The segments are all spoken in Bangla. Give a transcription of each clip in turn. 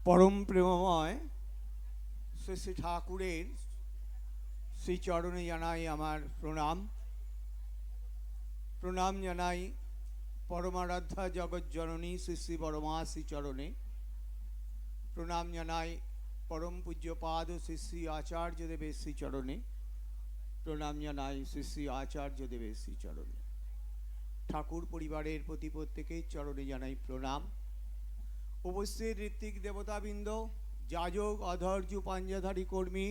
পরম প্রেমময় শ্রী শ্রী ঠাকুরের শ্রীচরণে জানাই আমার প্রণাম। প্রণাম জানাই পরমারাধ্যা জগৎজননী শ্রী শ্রী বড়মা শ্রীচরণে। প্রণাম জানাই পরম পূজ্যপাদ শ্রী শ্রী আচার্যদেবের শ্রীচরণে। প্রণাম জানাই শ্রী শ্রী আচার্যদেবের শ্রীচরণে। ঠাকুর পরিবারের প্রতি প্রত্যেকের চরণে জানাই প্রণাম। উপস্থিত ঋত্বিক দেবতাবৃন্দ, যাজক, অধৈর্য, পাঞ্জাধারী কর্মী,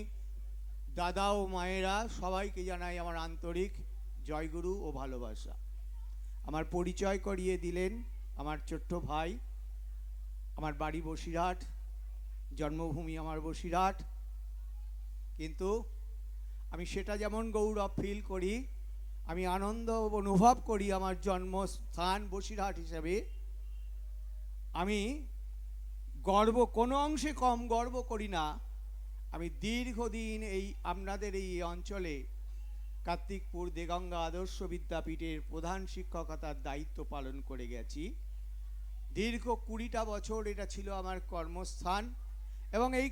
দাদা ও মায়েরা, সবাইকে জানাই আমার আন্তরিক জয়গুরু ও ভালোবাসা। আমার পরিচয় করিয়ে দিলেন আমার ছোট্ট ভাই। আমার বাড়ি বসিরহাট, জন্মভূমি আমার বসিরহাট, কিন্তু আমি সেটা যেমন গৌরব ফিল করি, আমি আনন্দ অনুভব করি আমার জন্মস্থান বসিরহাট হিসেবে। আমি গর্ব কোনো অংশে কম গর্ব করি না। আমি দীর্ঘদিন এই আপনাদের এই অঞ্চলে কার্তিকপুর দেগঙ্গা আদর্শ বিদ্যাপীঠের প্রধান শিক্ষকতার দায়িত্ব পালন করে গেছি। দীর্ঘ 20টা বছর এটা ছিল আমার কর্মস্থান, এবং এই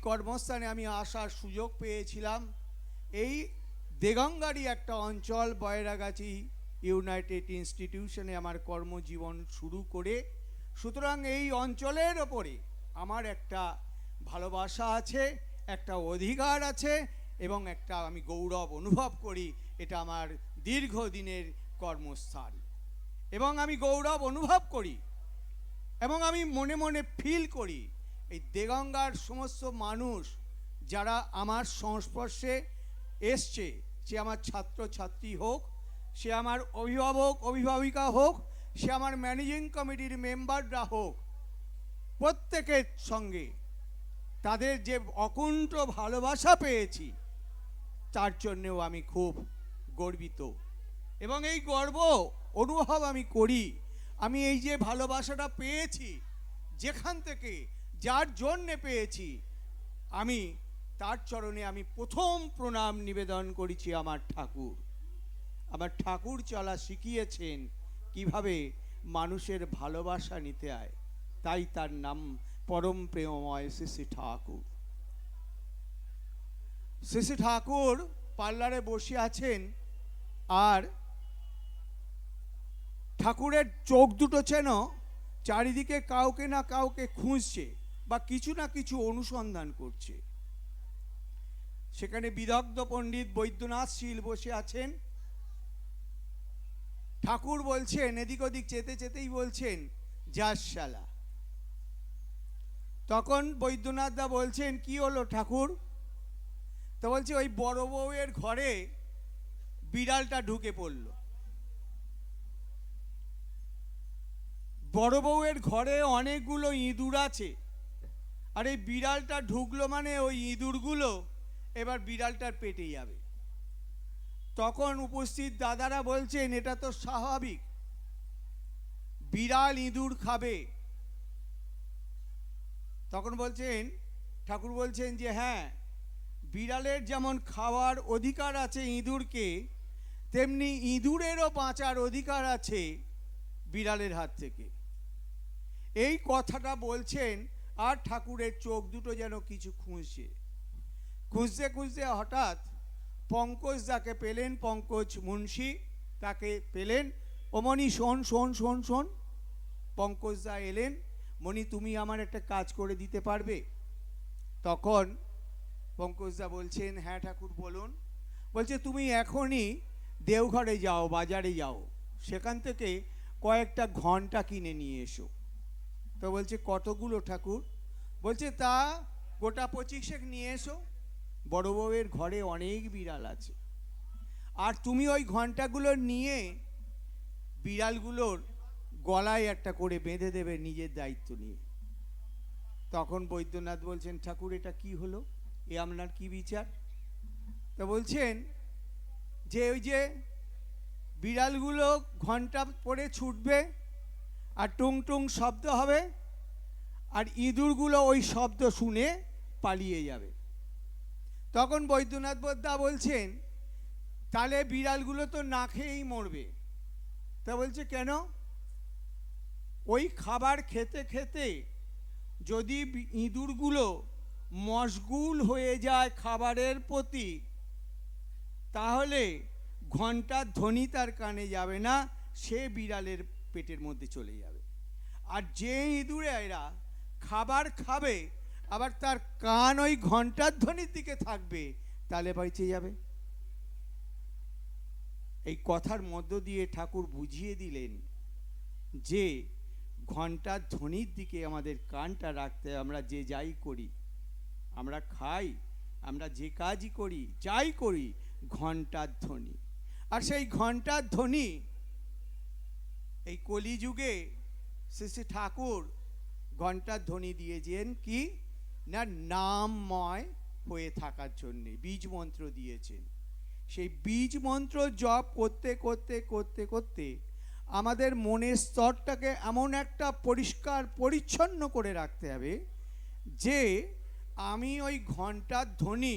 কর্মস্থানে আমি আসার সুযোগ পেয়েছিলাম এই দেগঙ্গারই একটা অঞ্চল বয়রাগাছি ইউনাইটেড ইনস্টিটিউশনে আমার কর্মজীবন শুরু করে। সুতরাং এই অঞ্চলের ওপরে আমার একটা ভালোবাসা আছে, একটা অধিকার আছে, এবং একটা আমি গৌরব অনুভব করি। এটা আমার দীর্ঘদিনের কর্মস্থান, এবং আমি গৌরব অনুভব করি, এবং আমি মনে মনে ফিল করি এই দেগঙ্গার সমস্ত মানুষ যারা আমার সংস্পর্শে এসছে, সে আমার ছাত্র ছাত্রী হোক, সে আমার অভিভাবক অভিভাবিকা হোক, সে আমার ম্যানেজিং কমিটির মেম্বাররা হোক, প্রত্যেকের সঙ্গে তাদের যে অকুণ্ঠ ভালোবাসা পেয়েছি তার জন্যেও আমি খুব গর্বিত, এবং এই গর্ব অনুভব আমি করি। আমি এই যে ভালোবাসাটা পেয়েছি, যেখান থেকে যার জন্যে পেয়েছি, আমি তার চরণে আমি প্রথম প্রণাম নিবেদন করেছি আমার ঠাকুর। আমার ঠাকুর চলা শিখিয়েছেন কিভাবে মানুষের ভালোবাসা নিতে হয়, তাই তার নাম পরম প্রেমময় শ্রী শ্রী ঠাকুর। শ্রী শ্রী ঠাকুর পার্লারে বসে আছেন, আর ঠাকুরের চোখ দুটো যেন চারিদিকে কাউকে না কাউকে খুঁজছে বা কিছু না কিছু অনুসন্ধান করছে। সেখানে বিদগ্ধ পণ্ডিত বৈদ্যনাথ শীল বসে আছেন। ঠাকুর বলছেন, এদিক ওদিক যেতে যেতেই বলছেন, যাস শালা। তখন বৈদ্যনাথ দা বলছেন, কি হলো ঠাকুর? তো বলছে, ওই বড় বউয়ের ঘরে বিড়ালটা ঢুকে পড়ল। বড় বউয়ের ঘরে অনেকগুলো ইঁদুর আছে, আর এই বিড়ালটা ঢুকলো মানে ওই ইঁদুরগুলো এবার বিড়ালটার পেটে যাবে। তখন উপস্থিত দাদারা বলছেন, এটা তো স্বাভাবিক, বিড়াল ইঁদুর খাবে। তখন বলছেন, ঠাকুর বলছেন যে হ্যাঁ, বিড়ালের যেমন খাওয়ার অধিকার আছে ইঁদুরকে, তেমনি ইঁদুরেরও বাঁচার অধিকার আছে বিড়ালের হাত থেকে। এই কথাটা বলছেন, আর ঠাকুরের চোখ দুটো যেন কিছু খুঁজছে। খুঁজতে খুঁজতে হঠাৎ পঙ্কজ দাকে পেলেন, পঙ্কজ মুন্সি তাকে পেলেন। ও মণি, শোন শোন শোন শোন। পঙ্কজ দা এলেন, মণি তুমি আমার একটা কাজ করে দিতে পারবে? তখন পঙ্কজ দা বলছেন, হ্যাঁ ঠাকুর বলুন। বলছে, তুমি এখনই দেওঘরে যাও, বাজারে যাও, সেখান থেকে কয়েকটা ঘন্টা কিনে নিয়ে এসো। তো বলছে, কতগুলো ঠাকুর? বলছে, তা গোটা 25 নিয়ে এসো। বড় বউয়ের ঘরে অনেক বিড়াল আছে, আর তুমি ওই ঘন্টাগুলো নিয়ে বিড়ালগুলোর গলায় একটা করে বেঁধে দেবে নিজের দায়িত্ব নিয়ে। তখন বৈদ্যনাথ বলছেন, ঠাকুর এটা কি হলো, এ আপনার কি বিচার? তো বলছেন যে ওই যে বিড়ালগুলো ঘন্টা পরে ছুটবে, আর টুং টুং শব্দ হবে, আর ইঁদুরগুলো ওই শব্দ শুনে পালিয়ে যাবে। তখন বৈদ্যনাথ দা বলছেন, তাহলে বিড়ালগুলো তো না খেয়েই মরবে। তা বলছে, কেন? ওই খাবার খেতে খেতে যদি ইঁদুরগুলো মশগুল হয়ে যায় খাবারের প্রতি, তাহলে ঘণ্টার ধ্বনি তার কানে যাবে না, সে বিড়ালের পেটের মধ্যে চলে যাবে। আর যে ইঁদুরে এরা খাবার খাবে, আবার তার কান ওই ঘণ্টার ধ্বনির দিকে থাকবে, তাহলে বেঁচে যাবে। এই কথার মধ্য দিয়ে ঠাকুর বুঝিয়ে দিলেন যে ঘণ্টার ধ্বনির দিকে আমাদের কানটা রাখতে। আমরা যে যাই করি, আমরা খাই, আমরা যে কাজই করি, যাই করি, ঘণ্টার ধ্বনি। আর সেই ঘণ্টার ধ্বনি এই কলিযুগে শ্রী শ্রী ঠাকুর ঘণ্টার ধ্বনি দিয়েছেন কি না, নামময় হয়ে থাকার জন্যে বীজ মন্ত্র দিয়েছেন। সেই বীজ মন্ত্র জপ করতে করতে করতে করতে আমাদের মনের স্তরটাকে এমন একটা পরিষ্কার পরিচ্ছন্ন করে রাখতে হবে যে আমি ওই ঘণ্টার ধ্বনি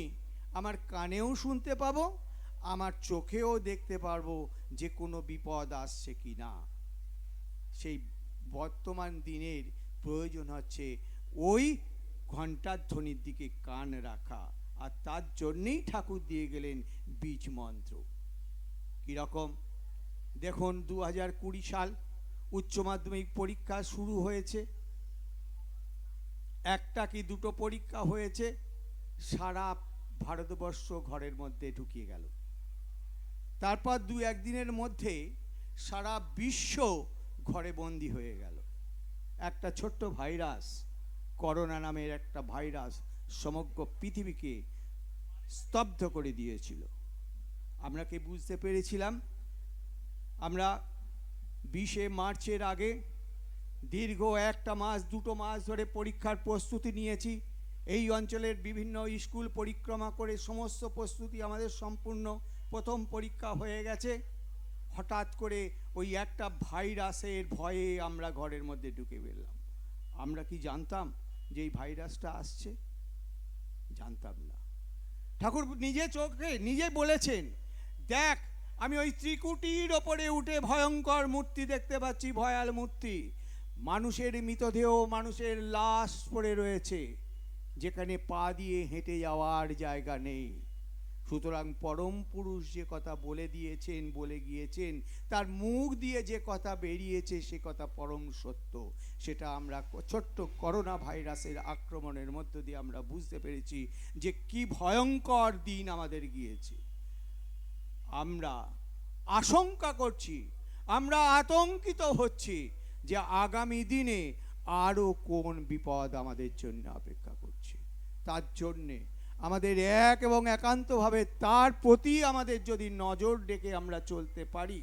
আমার কানেও শুনতে পাবো, আমার চোখেও দেখতে পারবো যে কোনো বিপদ আসছে কি না। সেই বর্তমান দিনের প্রয়োজন হচ্ছে ওই ঘণ্টার ধ্বনির দিকে কান রাখা। আর তার জন্যেই ঠাকুর দিয়ে গেলেন বীজ মন্ত্র। কীরকম দেখুন, 2020 সাল উচ্চ মাধ্যমিক পরীক্ষা শুরু হয়েছে। একটা কি দুটো পরীক্ষা হয়েছে, সারা ভারতবর্ষ ঘরের মধ্যে ঢুকিয়ে গেল। তারপর 2-1 দিনের মধ্যে সারা বিশ্ব ঘরে বন্দি হয়ে গেল। একটা ছোট্ট ভাইরাস, করোনা নামের একটা ভাইরাস সমগ্র পৃথিবীকে স্তব্ধ করে দিয়েছিল। আমরা কি বুঝতে পেরেছিলাম? আমরা 20 মার্চের আগে দীর্ঘ 1 মাস 2 মাস ধরে পরীক্ষার প্রস্তুতি নিয়েছি। এই অঞ্চলের বিভিন্ন স্কুল পরিক্রমা করে সমস্ত প্রস্তুতি আমাদের সম্পূর্ণ। প্রথম পরীক্ষা হয়ে গেছে, হঠাৎ করে ওই একটা ভাইরাসের ভয়ে আমরা ঘরের মধ্যে ঢুকে পড়লাম। আমরা কি জানতাম যে এই ভাইরাসটা আসছে? জানতাম না। ঠাকুর নিজে চোখে নিজে বলেছেন, দেখ আমি ওই ত্রিকুটির ওপরে উঠে ভয়ঙ্কর মূর্তি দেখতে পাচ্ছি, ভয়াল মূর্তি। মানুষের মৃতদেহ, মানুষের লাশ পড়ে রয়েছে, যেখানে পা দিয়ে হেঁটে যাওয়ার জায়গা নেই। সুতরাং পরম পুরুষ যে কথা বলে দিয়েছেন, বলে গিয়েছেন, তার মুখ দিয়ে যে কথা বেরিয়েছে সে কথা পরম সত্য। সেটা আমরা ছোট্ট করোনা ভাইরাসের আক্রমণের মধ্য দিয়ে আমরা বুঝতে পেরেছি যে কি ভয়ঙ্কর দিন আমাদের গিয়েছে। আমরা আশঙ্কা করছি, আমরা আতঙ্কিত হচ্ছি যে আগামী দিনে আরও কোন বিপদ আমাদের জন্য অপেক্ষা করছে। তার জন্যে আমাদের এক এবং একান্তভাবে তার প্রতি আমাদের যদি নজর রেখে আমরা চলতে পারি,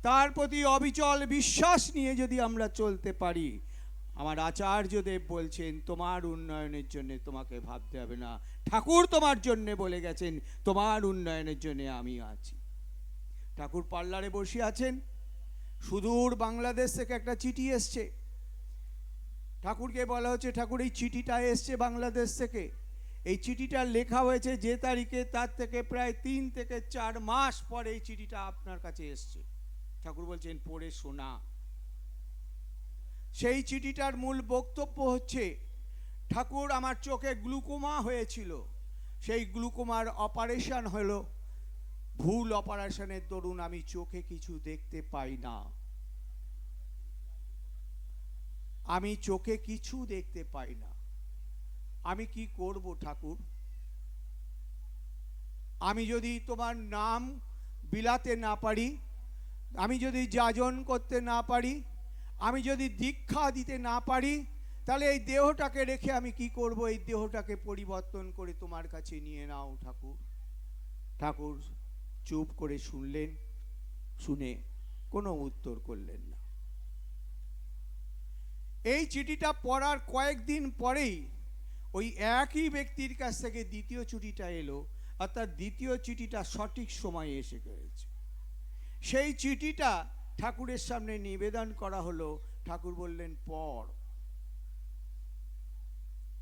তার প্রতি অবিচল বিশ্বাস নিয়ে যদি আমরা চলতে পারি, আমার আচার্যদেব বলছেন তোমার উন্নয়নের জন্য তোমাকে ভাবতে হবে না, ঠাকুর তোমার জন্য বলে গেছেন তোমার উন্নয়নের জন্য আমি আছি। ঠাকুর পার্লারে বসে আছেন, সুদূর বাংলাদেশ থেকে একটা চিঠি এসছে। ঠাকুরকে বলা হচ্ছে, ঠাকুর এই চিঠিটা এসছে বাংলাদেশ থেকে, এই চিঠিটা লেখা হয়েছে যে তারিখে, তার থেকে প্রায় 3 থেকে 4 মাস পরে এই চিঠিটা আপনার কাছে এসছে। ঠাকুর বলছেন পড়ে শোনা। সেই চিঠিটার মূল বক্তব্য হচ্ছে, ঠাকুর আমার চোখে গ্লুকোমা হয়েছিল, সেই গ্লুকোমার অপারেশন হলো, ভুল অপারেশনের দরুন আমি চোখে কিছু দেখতে পাই না, আমি চোখে কিছু দেখতে পাই না। আমি কি করব ঠাকুর? আমি যদি তোমার নাম বিলাতে না পারি, আমি যদি যাজন করতে না পারি, আমি যদি দীক্ষা দিতে না পারি, তাহলে এই দেহটাকে রেখে আমি কি করব? এই দেহটাকে পরিবর্তন করে তোমার কাছে নিয়ে নাও ঠাকুর। ঠাকুর চুপ করে শুনলেন, শুনে কোনো উত্তর করলেন না। এই চিঠিটা পড়ার কয়েকদিন পরেই ওই একই ব্যক্তির কাছ থেকে দ্বিতীয় চিঠিটা এলো, অর্থাৎ দ্বিতীয় চিঠিটা সঠিক সময়ে এসে গেছে। সেই চিঠিটা ঠাকুরের সামনে নিবেদন করা হলো। ঠাকুর বললেন পড়।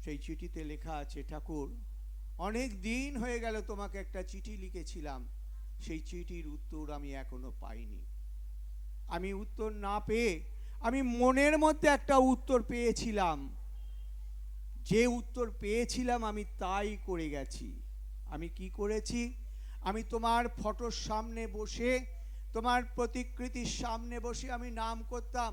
সেই চিঠিতে লেখা আছে, ঠাকুর অনেক দিন হয়ে গেল তোমাকে একটা চিঠি লিখেছিলাম, সেই চিঠির উত্তর আমি এখনো পাইনি। আমি উত্তর না পেয়ে আমি মনের মধ্যে একটা উত্তর পেয়েছিলাম যে উত্তর পেয়েছিলাম আমি তাই করে গেছি। আমি কি করেছি? আমি তোমার ফটোর সামনে বসে, তোমার প্রতিকৃতির সামনে বসে আমি নাম করতাম,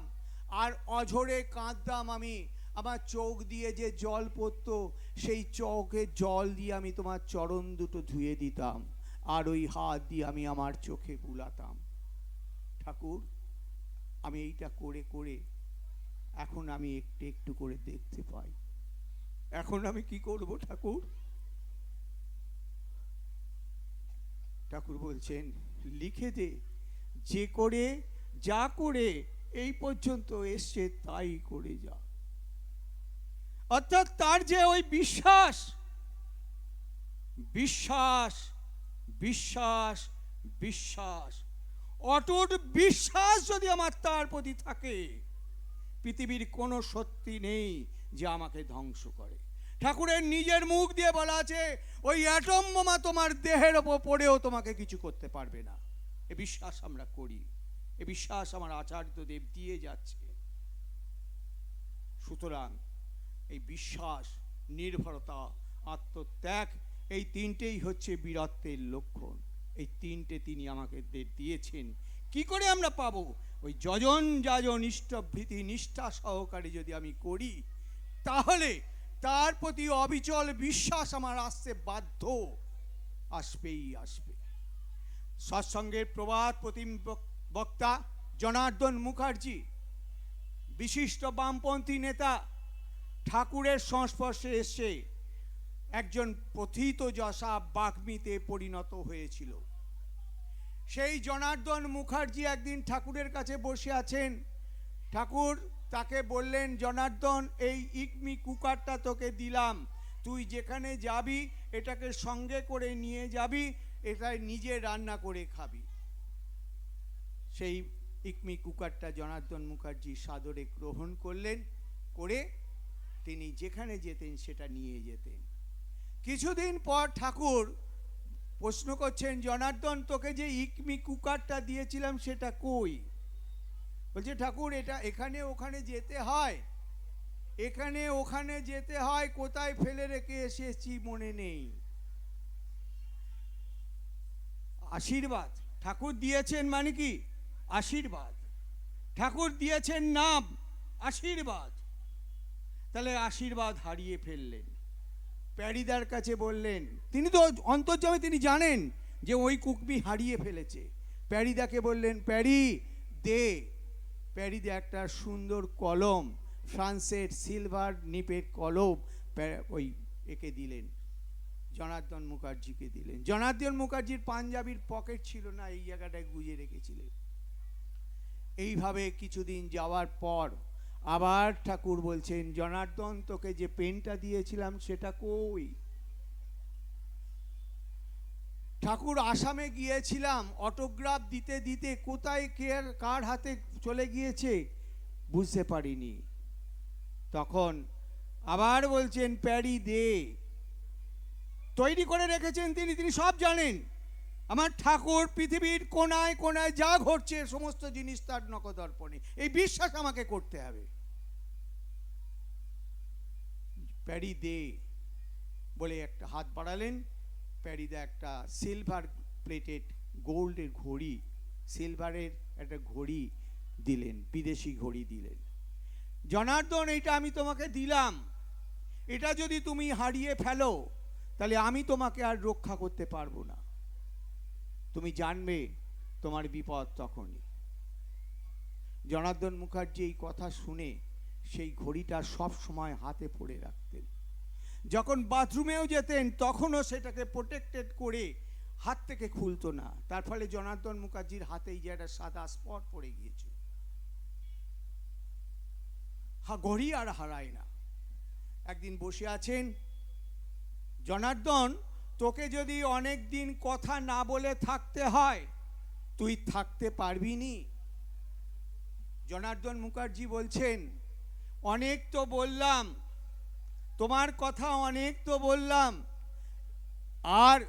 আর অঝরে কাঁদতাম। আমি আমার চোখ দিয়ে যে জল পড়তো, সেই চোখের জল দিয়ে আমি তোমার চরণ দুটো ধুয়ে দিতাম, আর ওই হাত দিয়ে আমি আমার চোখে বুলাতাম। ঠাকুর, আমি এইটা করে করে এখন আমি একটু একটু করে দেখতে পাই। এখন আমি কি করব ঠাকুর? ঠাকুর বলছেন, লিখে দে, যে করে যা করে এই পর্যন্ত এসছে তাই করে যা। অর্থাৎ তার যে ওই বিশ্বাস, বিশ্বাস, বিশ্বাস, বিশ্বাস, অটুট বিশ্বাস যদি আমার তার প্রতি থাকে, পৃথিবীর কোনো শক্তি নেই যে আমাকে ধ্বংস করে। ঠাকুরের নিজের মুখ দিয়ে বলা আছে, ওই অ্যাটম বোমা তোমার দেহের ওপর পড়েও তোমাকে কিছু করতে পারবে না। এ বিশ্বাস আমরা করি, এ বিশ্বাস আমার আচার্যদেব দিয়ে যাচ্ছে। সুতরাং এই বিশ্বাস, নির্ভরতা, আত্মত্যাগ, এই তিনটেই হচ্ছে বীরত্বের লক্ষণ। এই তিনটে তিনি আমাকে দিয়েছেন। কি করে আমরা পাবো? ওই যজন যাজন ইষ্টভৃতি নিষ্ঠা সহকারে যদি আমি করি, তাহলে তার প্রতি অবিচল বিশ্বাস আমার আসতে বাধ্য, আসবেই আসবে। সৎসঙ্গের প্রবাদ প্রতিম বক্তা জনার্দন মুখার্জি, বিশিষ্ট বামপন্থী নেতা, ঠাকুরের সংস্পর্শে এসে একজন প্রথিতযশা বাগ্মীতে পরিণত হয়েছিল। সেই জনার্দন মুখার্জি একদিন ঠাকুরের কাছে বসে আছেন। ঠাকুর তাকে বললেন, জনার্দন, এই ইকমি কুকারটা তোকে দিলাম, তুই যেখানে যাবি এটাকে সঙ্গে করে নিয়ে যাবি, এটা নিজে রান্না করে খাবি। সেই ইকমি কুকারটা জনার্দন মুখার্জি সাদরে গ্রহণ করলেন, করে তিনি যেখানে যেতেন সেটা নিয়ে যেতেন। কিছুদিন পর ঠাকুর প্রশ্ন করছেন, জনার্দন, তোকে যে ইকমি কুকারটা দিয়েছিলাম সেটা কই? বলছে, ঠাকুর, এটা এখানে ওখানে যেতে হয়, এখানে ওখানে যেতে হয়, কোথায় ফেলে রেখে এসেছি মনে নেই। আশীর্বাদ ঠাকুর দিয়েছেন মানে কি? আশীর্বাদ। ঠাকুর দিয়েছেন নাম, আশীর্বাদ। তাহলে আশীর্বাদ হারিয়ে ফেললেন। প্যারিদার কাছে বললেন, তিনি তো অন্তর্যামী, তিনি জানেন যে ওই কুকমি হারিয়ে ফেলেছে। প্যারিদাকে বললেন, প্যারি দে। প্যারিদা একটা সুন্দর কলম, ফ্রান্সের সিলভার নিপের কলম ওই একে দিলেন, জনার্দন মুখার্জিকে দিলেন। জনার্দন মুখার্জির পাঞ্জাবির পকেট ছিল না, এই জায়গাটায় গুজে রেখেছিলেন। এইভাবে কিছুদিন যাওয়ার পর আবার ঠাকুর বলছেন, জনার্দন, তোকে যে পেনটা দিয়েছিলাম সেটা কই? ঠাকুর আসামে গিয়েছিলাম, অটোগ্রাফ দিতে দিতে কোথায় কার হাতে চলে গিয়েছে বুঝতে পারিনি। তখন আবার বলছেন, প্যারি দে। তৈরি করে রেখেছেন তিনি, তিনি সব জানেন। আমার ঠাকুর পৃথিবীর কোনায় কোনায় যা ঘটছে সমস্ত জিনিস তার নখদর্পণে, এই বিশ্বাস আমাকে করতে হবে। প্যারি দে বলে একটা হাত বাড়ালেন, প্যারিদা একটা সিলভার প্লেটেড গোল্ডের ঘড়ি, সিলভারের একটা ঘড়ি দিলেন, বিদেশি ঘড়ি দিলেন। জনার্দন, এটা আমি তোমাকে দিলাম, এটা যদি তুমি হারিয়ে ফেলো তাহলে আমি তোমাকে আর রক্ষা করতে পারবো না, তুমি জানবে তোমার বিপদ তখনই। জনার্দন মুখার্জি এই কথা শুনে সেই ঘড়িটা সব সময় হাতে পড়ে রাখতেন। যখন বাথরুমেও যেতেন তখনও সেটাকে প্রোটেক্টেড করে হাত থেকে খুলতো না। তার ফলে জনার্দন মুখার্জির হাতেই যে একটা সাদা স্পট পড়ে গিয়েছে। ঘড়ি আর হারায় না। একদিন বসে আছেন, জনার্দন, তোকে যদি অনেক দিন কথা না বলে থাকতে হয় তুই থাকতে পারবি নি? জনার্দন মুখার্জি বলছেন, অনেক তো বললাম, তোমার কথা অনেক তো বললাম, আর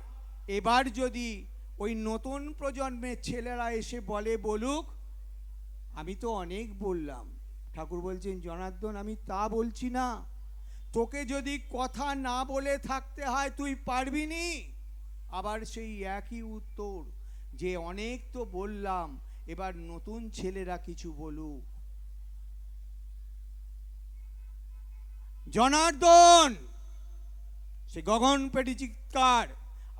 এবার যদি ওই নতুন প্রজন্মের ছেলেরা এসে বলে বলুক, আমি তো অনেক বললাম। ঠাকুর বলছেন, জনার্দন, আমি তা বলছি না, তোকে যদি কথা না বলে থাকতে হয় তুই পারবি নি। আবার সেই একই উত্তর যে অনেক তো বললাম, এবার নতুন ছেলেরা কিছু বলুক। জনার্দন, সে গগনপেটি চিৎকার,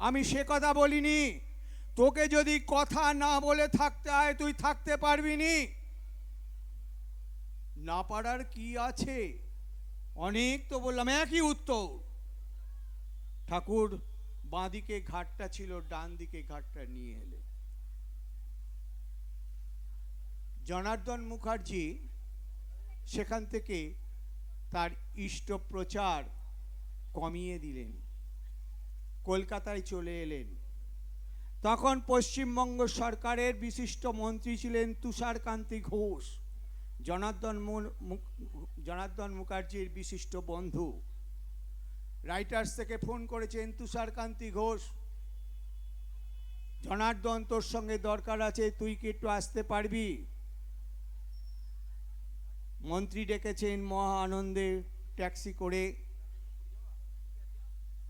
আমি সে কথা বলিনি। তোকে যদি কথা না বলে থাকতে হয় তুই থাকতে পারবি নি। না পারার কি আছে, অনেক তো বললাম, একই উত্তর। ঠাকুর বাঁদিকে ঘাটটা ছিল, ডান দিকে ঘাটটা নিয়ে এলেন। জনার্দন মুখার্জি সেখান থেকে তার ইষ্ট প্রচার কমিয়ে দিলেন, কলকাতায় চলে এলেন। তখন পশ্চিমবঙ্গ সরকারের বিশিষ্ট মন্ত্রী ছিলেন তুষারকান্তি ঘোষ, জনার্দন মুখার্জির বিশিষ্ট বন্ধু। রাইটার্স থেকে ফোন করেছেন, তুষারকান্তি ঘোষ, জনার্দন তোর সঙ্গে দরকার আছে, তুই কি একটু আসতে পারবি? মন্ত্রী ডেকেছেন, মহা আনন্দে ট্যাক্সি করে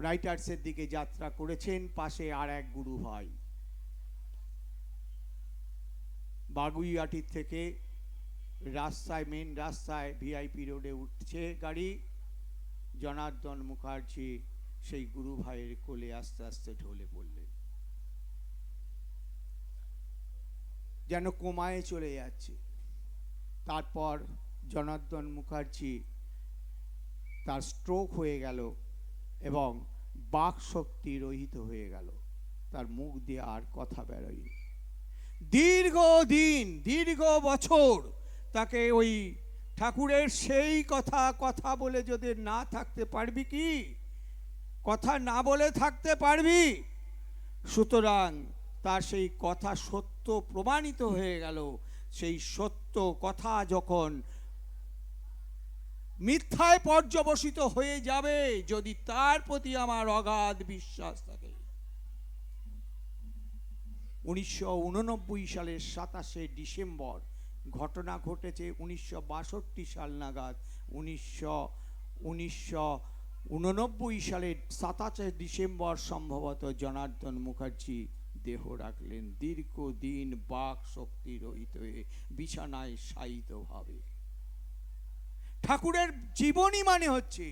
রাইটার্সের দিকে যাত্রা করেছেন। পাশে আর এক গুরু ভাই। বাগুইয়াটির থেকে রাস্তায়, মেন রাস্তায় ভিআইপি রোডে উঠছে গাড়ি। জনার্দন মুখার্জি সেই গুরু ভাইয়ের কোলে আস্তে আস্তে ঢলে পড়লেন, যেন কোমায় চলে যাচ্ছে। তারপর জনার্দন মুখার্জি তার স্ট্রোক হয়ে গেল এবং বাক শক্তি রহিত হয়ে গেল, তার মুখ দিয়ে আর কথা বেরোয়নি। দীর্ঘদিন, দীর্ঘ বছর তাকে ওই ঠাকুরের সেই কথা বলে যদি না থাকতে পারবি, কি কথা না বলে থাকতে পারবি? সুতরাং তার সেই কথা সত্য প্রমাণিত হয়ে গেল। সেই সত্য কথা যখন মিথ্যায় পর্যবসিত হয়ে যাবে, যদি তার প্রতি আমার অগাধ বিশ্বাস থাকে। 1989 সালের 27শে ডিসেম্বর ঘটনা ঘটেছে। 1962 সাল নাগাদ 1989 সালের 27শে ডিসেম্বর সম্ভবত জনার্দন মুখার্জি দেহ রাখলেন, দীর্ঘদিন বাক শক্তি রহিত হয়ে বিছানায় শায়িতভাবে। ঠাকুরের জীবনী মানে হচ্ছে,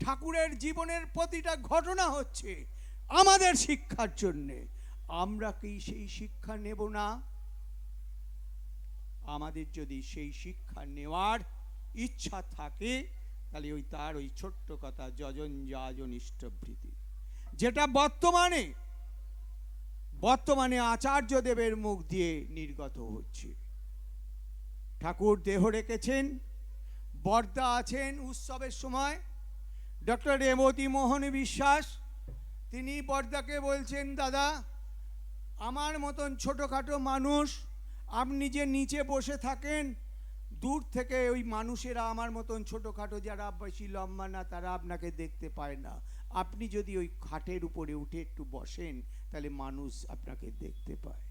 ঠাকুরের জীবনের প্রতিটা ঘটনা হচ্ছে আমাদের শিক্ষার জন্যে। আমরা কি সেই শিক্ষা নেব না? আমাদের যদি সেই শিক্ষা নেওয়ার ইচ্ছা থাকে, তাহলে তার ওই ছোট্ট কথা যজন যাজন ইষ্টভৃতি, যেটা বর্তমানে আচার্য দেবের মুখ দিয়ে নির্গত হচ্ছে। ঠাকুর দেহ রেখেছেন, বর্দা আছেন উৎসবের সময়, ডক্টর রেবতী মোহন বিশ্বাস, তিনি বর্দাকে বলছেন, দাদা আমার মতন ছোটোখাটো মানুষ, আপনি যে নিচে বসে থাকেন, দূর থেকে ওই মানুষেরা আমার মতন ছোটোখাটো যারা বেশি লম্বা না, তারা আপনাকে দেখতে পায় না। আপনি যদি ওই খাটের উপরে উঠে একটু বসেন, তাহলে মানুষ আপনাকে দেখতে পায়।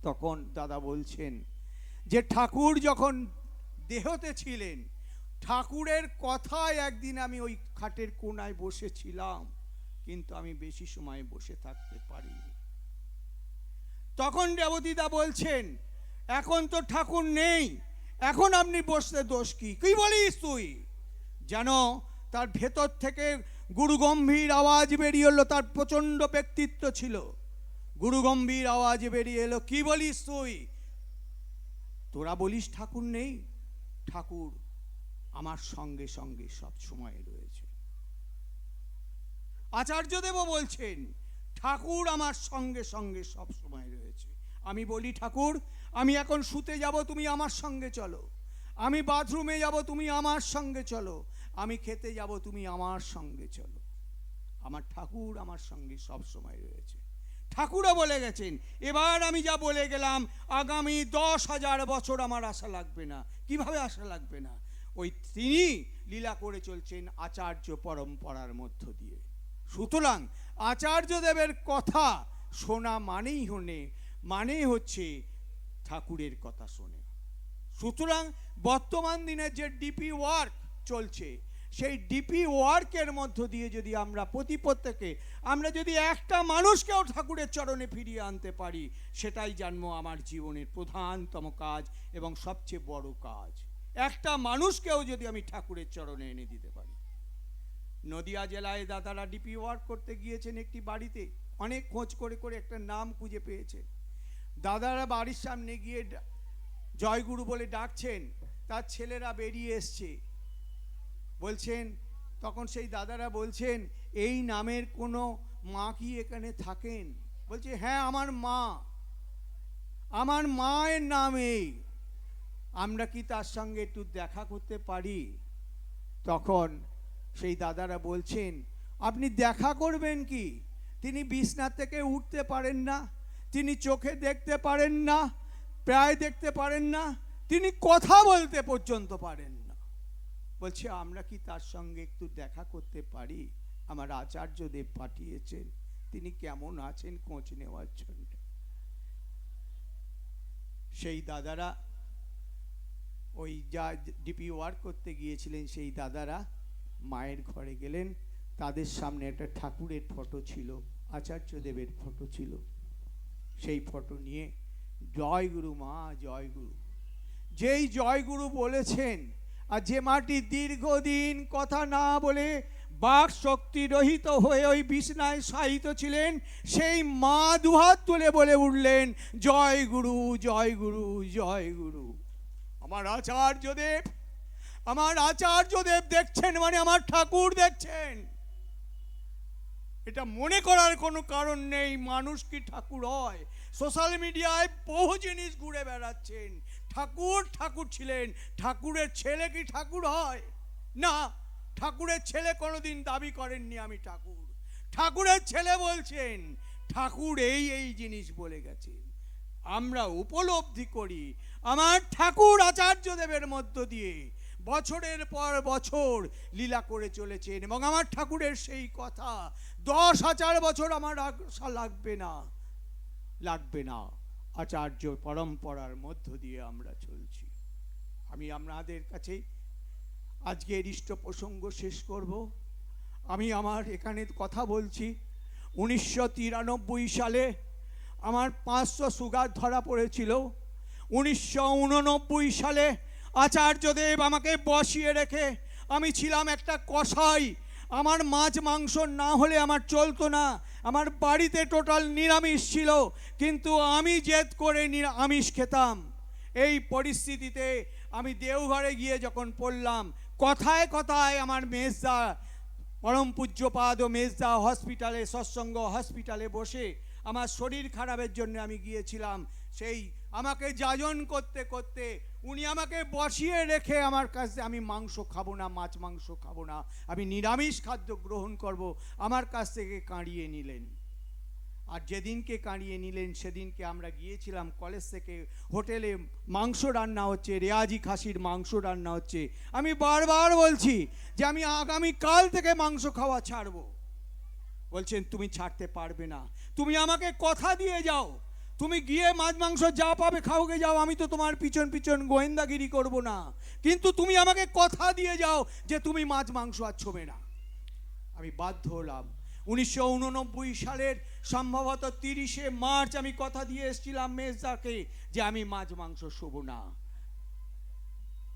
তখন দাদা বলছেন যে ঠাকুর যখন দেহতে ছিলেন, ঠাকুরের কথায় একদিন আমি ওই খাটের কোনায় বসেছিলাম, কিন্তু আমি বেশি সময় বসে থাকতে পারিনি। তখন রেবতীদা বলছেন, এখন তো ঠাকুর নেই, এখন আপনি বসতে দোষ কি? কি বলিস তুই? যেন তার ভেতর থেকে গুরুগম্ভীর আওয়াজ বেরিয়ে এলো। তার প্রচণ্ড ব্যক্তিত্ব ছিল, গুরুগম্ভীর আওয়াজ বেরিয়ে এলো, কি বলিস তুই? তোরা বলিস ঠাকুর নেই, ঠাকুর আমার সঙ্গে সঙ্গে সব সময় রয়েছে। আচার্যদেবও বলছেন, ঠাকুর আমার সঙ্গে সঙ্গে সব সময় রয়েছে। আমি বলি, ঠাকুর আমি এখন শুতে যাব, তুমি আমার সঙ্গে চলো। আমি বাথরুমে যাব, তুমি আমার সঙ্গে চলো। আমি খেতে যাব, তুমি আমার সঙ্গে চলো। আমার ঠাকুর আমার সঙ্গে সব সময় রয়েছে। ঠাকুরও বলে গেছেন, এবার আমি যা বলে গেলাম, আগামী 10,000 বছর আমার আশা লাগবে না। কিভাবে আশা লাগবে না? ওই তিনি লীলা করে চলছেন আচার্য পরম্পরার মধ্য দিয়ে। সুতরাং আচার্যদেবের কথা শোনা মানেই হচ্ছে ঠাকুরের কথা শোনে। সুতরাং বর্তমান দিনে যে ডিপি ওয়ার্ক চলছে, সেই ডিপি ওয়ার্কের মধ্য দিয়ে যদি আমরা প্রত্যেকে আমরা যদি একটা মানুষকেও ঠাকুরের চরণে ফিরিয়ে আনতে পারি, সেটাই জানবো আমার জীবনের প্রধানতম কাজ এবং সবচেয়ে বড় কাজ। একটা মানুষকেও যদি আমি ঠাকুরের চরণে এনে দিতে পারি। নদিয়া জেলায় দাদারা ডিপি ওয়ার্ক করতে গিয়েছেন একটি বাড়িতে, অনেক খোঁজ করে করে একটা নাম খুঁজে পেয়েছে। দাদারা বাড়ির সামনে গিয়ে জয়গুরু বলে ডাকছেন, তার ছেলেরা বেরিয়ে এসছে, বলছেন, তখন সেই দাদারা বলছেন, এই নামের কোনো মা কি এখানে থাকেন? বলছে, হ্যাঁ আমার মায়ের নাম এই, আমরা কি তার সঙ্গে একটু দেখা করতে পারি? তখন সেই দাদারা বলছেন, আপনি দেখা করবেন কি? তিনি বিছনা থেকে উঠতে পারেন না, তিনি চোখে দেখতে পারেন না, প্রায় দেখতে পারেন না, তিনি কথা বলতে পর্যন্ত পারেন না। বলছে, আমরা কি তার সঙ্গে একটু দেখা করতে পারি? আমার আচার্যদেব পাঠিয়েছেন, তিনি কেমন আছেন খোঁজ নেওয়ার জন্য। সেই দাদারা, ওই যা ডিপি ওয়ার্ক করতে গিয়েছিলেন সেই দাদারা মায়ের ঘরে গেলেন, তাদের সামনে একটা ঠাকুরের ফটো ছিল, আচার্যদেবের ফটো ছিল। সেই ফটো নিয়ে জয় গুরু মা জয় গুরু, যেই জয়গুরু বলেছেন, আর যে মাটি দীর্ঘদিন কথা না বলে বাক শক্তি রহিত হয়ে ওই বিছনায় শায়িত ছিলেন, সেই মা দুহাত তুলে বলে উঠলেন, জয় গুরু জয় গুরু জয় গুরু। আমার আচার্যদেব দেখছেন মানে আমার ঠাকুর দেখছেন। এটা মনে করার কোনো কারণ নেই মানুষ কি ঠাকুর হয়। সোশ্যাল মিডিয়ায় বহু জিনিস ঘুরে বেড়াচ্ছেন, ঠাকুর ছিলেন, ঠাকুরের ছেলে কি ঠাকুর হয়? না, ঠাকুরের ছেলে কোনোদিন দাবি করেননি আমি ঠাকুর। ঠাকুরের ছেলে বলছেন ঠাকুর এই জিনিস বলে গেছেন, আমরা উপলব্ধি করি। আমার ঠাকুর আচার্যদেবের মধ্য দিয়ে বছরের পর বছর লীলা করে চলেছেন, এবং আমার ঠাকুরের সেই কথা 10,000 বছর আমার আশা লাগবে না। আচার্য পরম্পরার মধ্য দিয়ে আমরা চলছি। আমি আপনাদের কাছে আজকের ইষ্ট প্রসঙ্গ শেষ করব। আমি আমার এখানে কথা বলছি, 1993 সালে আমার 500 সুগার ধরা পড়েছিল। 1989 সালে আচার্যদেব আমাকে বসিয়ে রেখে, আমি ছিলাম একটা কসাই, আমার মাছ মাংস না হলে আমার চলতো না, আমার বাড়িতে টোটাল নিরামিষ ছিল, কিন্তু আমি জেদ করে আমিষ খেতাম। এই পরিস্থিতিতে আমি দেওঘরে গিয়ে যখন পড়লাম, কথায় কথায় আমার মেজদা, পরম পূজ্যপাদ ও মেজদা হসপিটালে, সৎসঙ্গ হসপিটালে বসে আমার শরীর খারাপের জন্য আমি গিয়েছিলাম, সেই আমাকে যাজন করতে করতে উনি আমাকে বসিয়ে রেখে আমার কাছে, আমি মাংস খাবো না, মাছ মাংস খাবো না, আমি নিরামিষ খাদ্য গ্রহণ করব, আমার কাছ থেকে কাঁড়িয়ে নিলেন। আর যেদিনকে কাঁড়িয়ে নিলেন সেদিনকে আমরা গিয়েছিলাম কলেজ থেকে, হোটেলে মাংস রান্না হচ্ছে, রেয়াজি খাসির মাংস রান্না হচ্ছে। আমি বারবার বলছি যে আমি আগামী কাল থেকে মাংস খাওয়া ছাড়বো। বলছেন তুমি ছাড়তে পারবে না, তুমি আমাকে কথা দিয়ে যাও, তুমি গিয়ে মাছ মাংস যা পাবে খাওগে যাও, আমি তো তোমার পিছন পিছন গোয়েন্দাগিরি করব না, কিন্তু তুমি আমাকে কথা দিয়ে যাও যে তুমি মাছ মাংস আর ছোবে না। আমি বাধ্য হলাম। 1989 সালের সম্ভবত 30শে মার্চ আমি কথা দিয়ে এসেছিলাম মেজদাকে যে আমি মাছ মাংস শোবো না,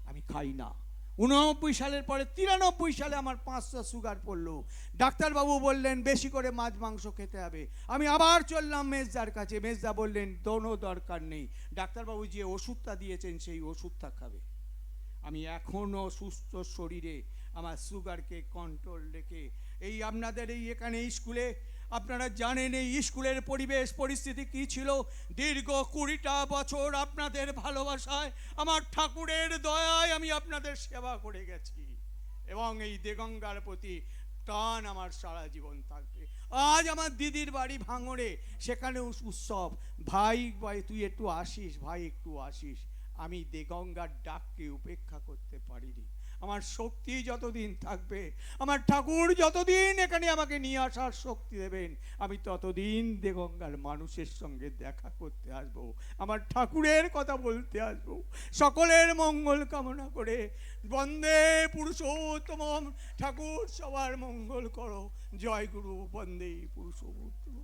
আমি খাই না। 89 সালের পরে 93 সালে আমার 500 সুগার পড়লো। ডাক্তারবাবু বললেন বেশি করে মাছ মাংস খেতে হবে। আমি আবার চললাম মেজদার কাছে, মেজদা বললেন কোনো দরকার নেই, ডাক্তারবাবু যে ওষুধটা দিয়েছেন সেই ওষুধটা খাবে। আমি এখনও সুস্থ শরীরে আমার সুগারকে কন্ট্রোল রেখে এই আপনাদের এই এখানে স্কুলে, আপনারা জানেন এই স্কুলের পরিবেশ পরিস্থিতি কী ছিল, দীর্ঘ 20টা বছর আপনাদের ভালোবাসায়, আমার ঠাকুরের দয়ায় আমি আপনাদের সেবা করে গেছি, এবং এই দেগঙ্গার প্রতি টান আমার সারা জীবন থাকবে। আজ আমার দিদির বাড়ি ভাঙড়ে, সেখানে উৎসব, ভাই তুই একটু আসিস, ভাই একটু আসিস। আমি দেগঙ্গার ডাককে উপেক্ষা করতে পারিনি। আমার শক্তি যতদিন থাকবে, আমার ঠাকুর যতদিন এখানে আমাকে নিয়ে আসার শক্তি দেবেন, আমি ততদিন দেগঙ্গার মানুষের সঙ্গে দেখা করতে আসবো, আমার ঠাকুরের কথা বলতে আসবো, সকলের মঙ্গল কামনা করে। বন্দে পুরুষোত্তম। ঠাকুর সবার মঙ্গল করো। জয় গুরু। বন্দে পুরুষোত্তম।